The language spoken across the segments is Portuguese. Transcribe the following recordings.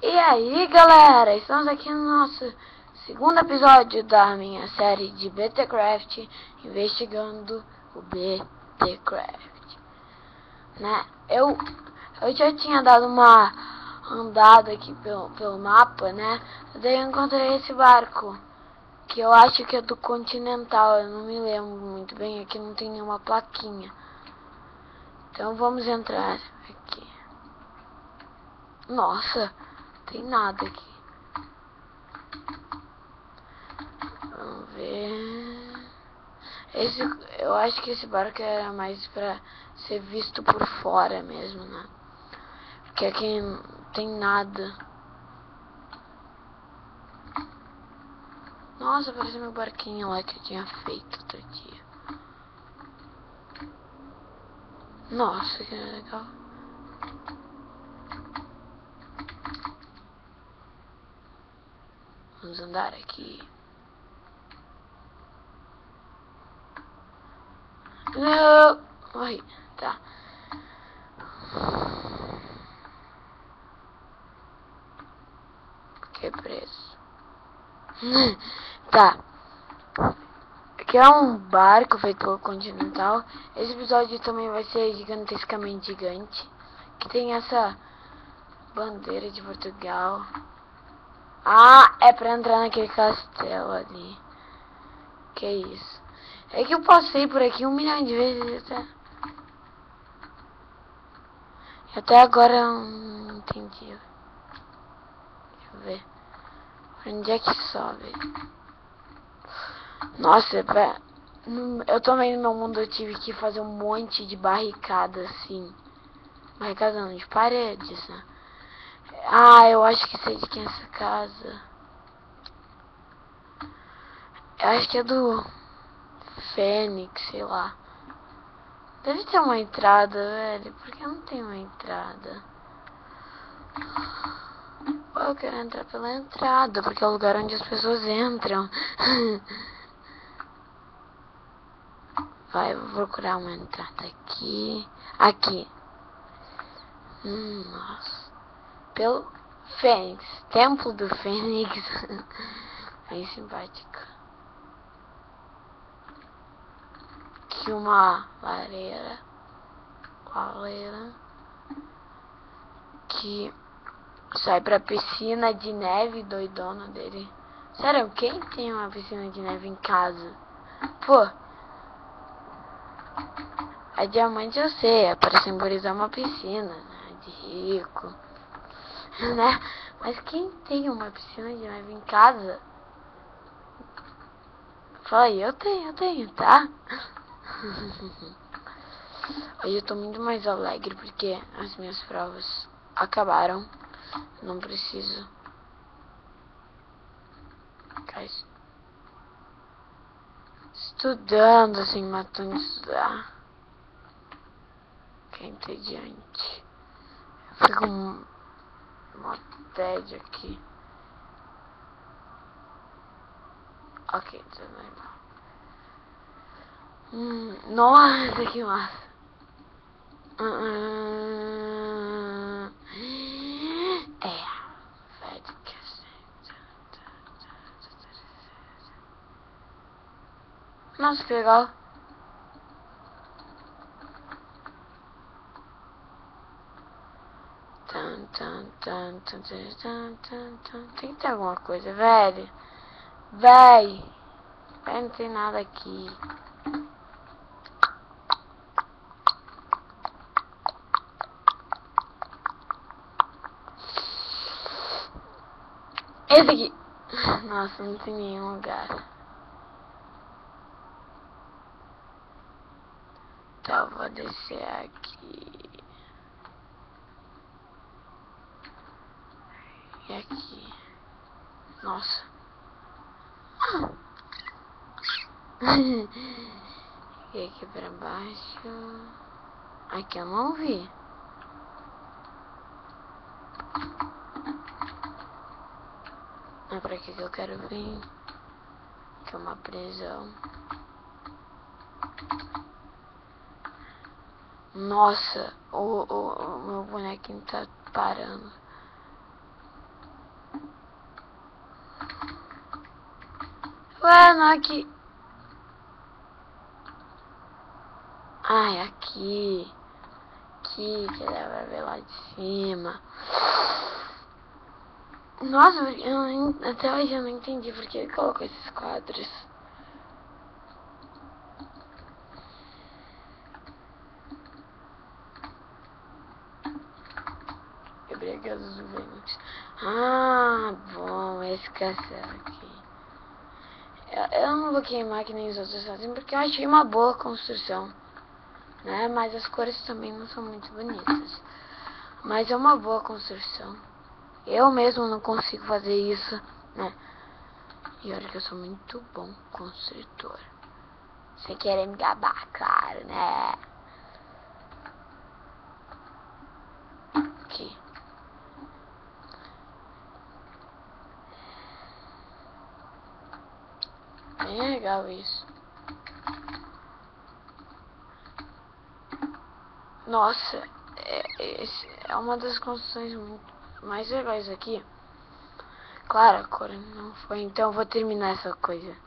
E aí galera, estamos aqui no nosso segundo episódio da minha série de BTcraft, investigando o BTcraft, né? Eu já tinha dado uma andada aqui pelo mapa, né? Daí eu encontrei esse barco, que eu acho que é do Continental, eu não me lembro muito bem, aqui não tem nenhuma plaquinha. Então vamos entrar aqui. Nossa, tem nada aqui. Vamos ver. Eu acho que esse barco era mais pra ser visto por fora mesmo, né? Porque aqui não tem nada. Nossa, parece meu barquinho lá que eu tinha feito outro dia. Nossa, que legal. Vamos andar aqui. Não! Morri. Tá. Que preço. Tá. Aqui é um barco feito pelo Continental. Esse episódio também vai ser gigantescamente gigante. Que tem essa bandeira de Portugal. Ah, é pra entrar naquele castelo ali. Que isso. É que eu passei por aqui 1 milhão de vezes até agora eu não entendi. Deixa eu ver. Onde é que sobe? Nossa, eu também no meu mundo eu tive que fazer um monte de barricada assim. Barricada não, de paredes, né? Ah, eu acho que sei de quem é essa casa. Eu acho que é do Fênix, sei lá. Deve ter uma entrada, velho. Por que não tem uma entrada? Eu quero entrar pela entrada, porque é o lugar onde as pessoas entram. Vai, eu vou procurar uma entrada aqui. Aqui. Nossa. Pelo Fênix. Templo do Fênix. Bem simpático. Aqui uma lareira. Que sai pra piscina de neve doidona dele. Sério, quem tem uma piscina de neve em casa? Pô. A diamante eu sei, é para simbolizar uma piscina, né? De rico. Né? Mas quem tem uma piscina de neve em casa? Fala aí, eu tenho, tá? Hoje eu tô muito mais alegre porque as minhas provas acabaram. Não preciso ficar estudando assim, matando de estudar. Que é entediante. Eu fico com uma tédio aqui. Ok, tudo normal. Nossa, que massa. É, velho, que nossa, que legal. Tem que ter alguma coisa, velho. Véi, não tem nada aqui. Esse aqui. Nossa, não tem nenhum lugar. Tá, eu vou descer aqui. E aqui. Nossa. E aqui pra baixo. Aqui eu não vi. É pra aqui que eu quero vir. Que é uma prisão. Nossa, o meu bonequinho tá parando. Ué, não é aqui. Ah, é aqui. Aqui, que dá pra ver lá de cima. Nossa, até hoje eu não entendi porque ele colocou esses quadros. Quebrei as nuvens. Ah, bom, esse castelo aqui. Eu não vou queimar que nem os outros fazem porque eu achei uma boa construção, né? Mas as cores também não são muito bonitas. Mas é uma boa construção. Eu mesmo não consigo fazer isso, né? E olha que eu sou muito bom construtor. Você quer me gabar, claro, né? Aqui. Bem legal isso. Nossa, é uma das construções mais legais aqui. Claro, a cor não foi, então eu vou terminar essa coisa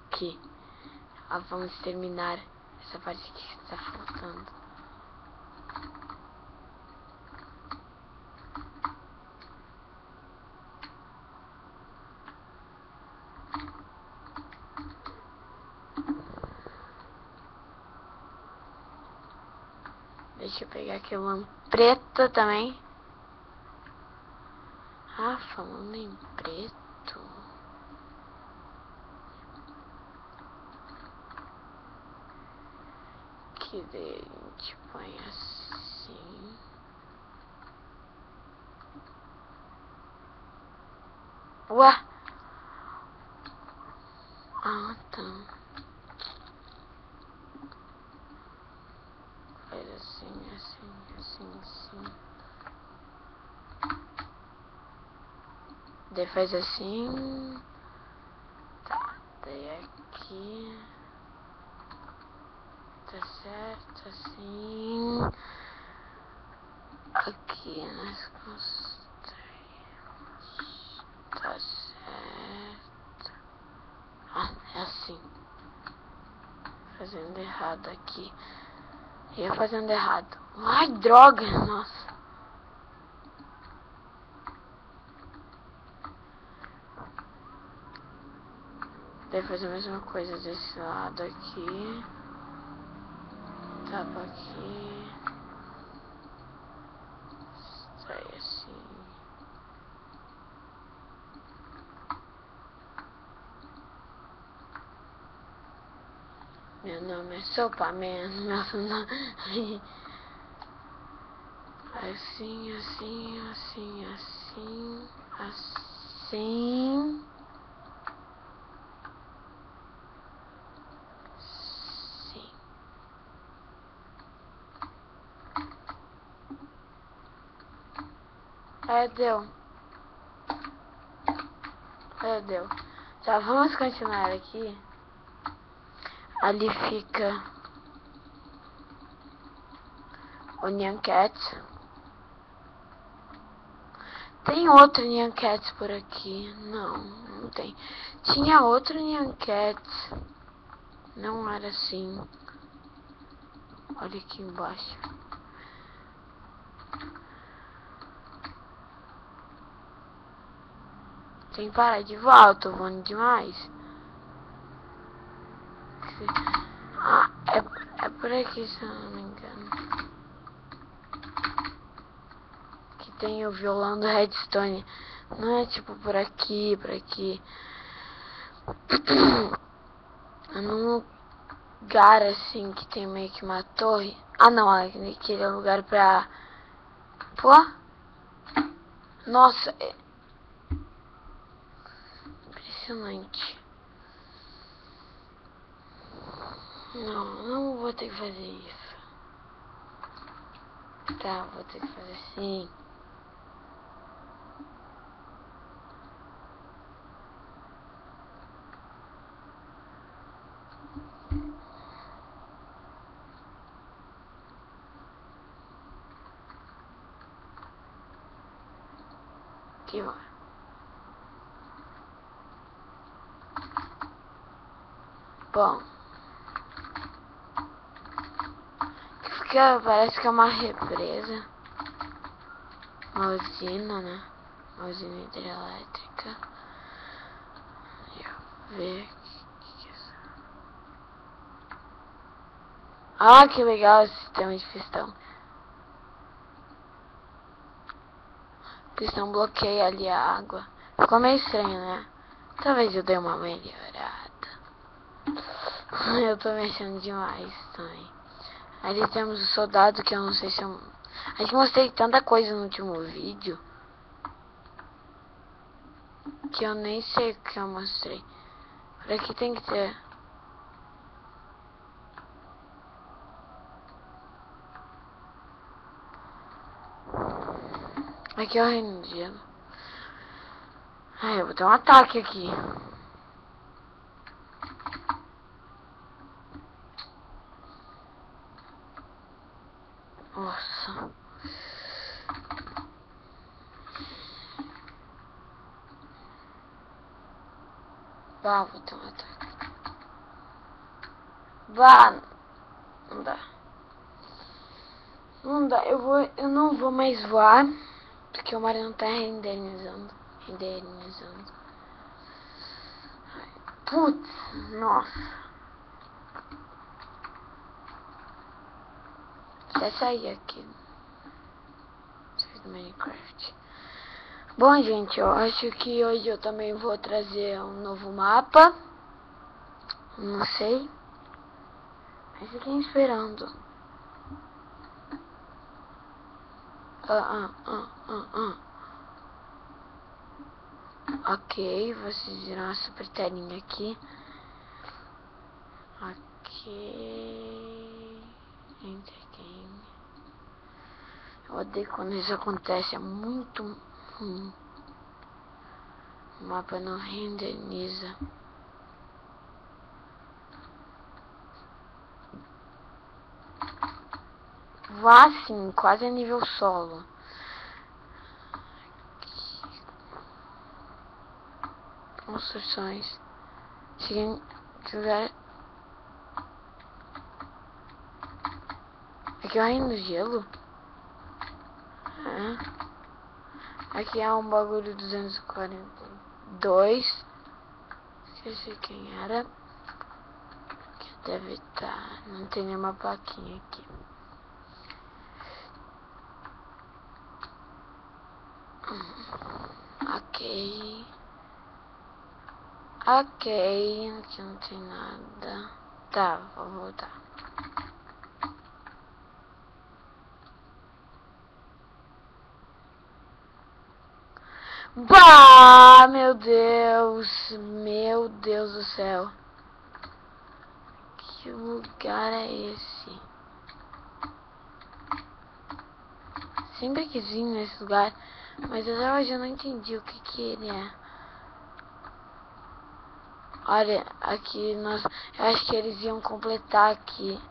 aqui. Vamos terminar essa parte que está faltando. Deixa eu pegar aqui uma preta também. Ah, falando em preto. Que daí a gente põe assim. Ué! Ah, tá. Faz assim, assim, assim, assim. Daí faz assim. Tá, daí aqui. Tá certo, assim. Aqui nós construímos. Tá certo. Ah, é assim. Fazendo errado aqui. Eu fazendo errado. Ai, droga! Nossa. Deve fazer a mesma coisa desse lado aqui. Tapa aqui. Sai assim. Meu nome é Sopa Man. Nossa, não. Assim, assim, assim, assim, assim. Sim. Deu. Deu. Tá, vamos continuar aqui. Ali fica o Nyan Cat. Tem outro Nyan Cat por aqui? Não, não tem. Tinha outro Nyan Cat. Não era assim. Olha aqui embaixo. Tem que parar de voar, eu tô voando demais. Ah, é por aqui, se eu não me engano. Que tem o violão do Redstone. Não é tipo por aqui, por aqui. É num lugar assim que tem meio que uma torre. Ah não, é aquele lugar pra... Pô? Nossa, é impressionante. Não, não vou ter que fazer isso. Tá, vou ter que fazer assim. Aqui, ó. Bom. Parece que é uma represa. Uma usina, né? Uma usina hidrelétrica. Deixa eu ver. Ah, que legal esse sistema de pistão. O pistão bloqueia ali a água. Ficou meio estranho, né? Talvez eu dê uma melhorada. Eu tô mexendo demais também. Ali temos o soldado, que eu não sei se eu... Acho que mostrei tanta coisa no último vídeo que eu nem sei o que eu mostrei. Por aqui tem que ter... Aqui é o reino do gelo. Ai, eu vou ter um ataque aqui. Nossa. Bah, vou ter um ataque. Bah, não dá. Não dá, eu não vou mais voar, porque o mar não tá renderizando. Putz, nossa. Até sair aqui. Sair do Minecraft. Bom, gente, eu acho que hoje eu também vou trazer um novo mapa. Não sei. Mas fiquem esperando. Ok, vocês viram a super telinha aqui. Ok. Enter game. Eu odeio quando isso acontece, é muito ruim. O mapa não renderiza. Vá sim, quase a nível solo. Construções. Cheguei que lugar. Aqui é o reino do gelo. Aqui é um bagulho 242. Esqueci quem era. Que deve estar. Não tem nenhuma plaquinha aqui. Ok. Ok. Aqui não tem nada. Tá, vou voltar. Bah, meu Deus do céu. Que lugar é esse? Sempre quis vir nesse lugar, mas até hoje eu não entendi o que ele é. Olha, aqui nós, eu acho que eles iam completar aqui.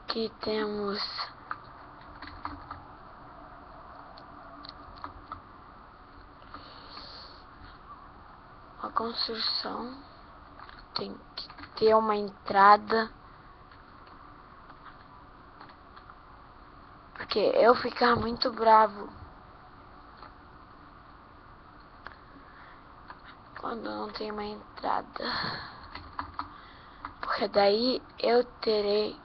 Aqui temos a construção. Tem que ter uma entrada. Porque eu ficar muito bravo quando não tem uma entrada. Porque daí eu terei...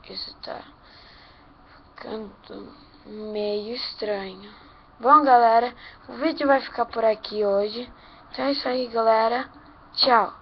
Isso tá ficando meio estranho. Bom, galera, o vídeo vai ficar por aqui hoje. Então é isso aí, galera. Tchau.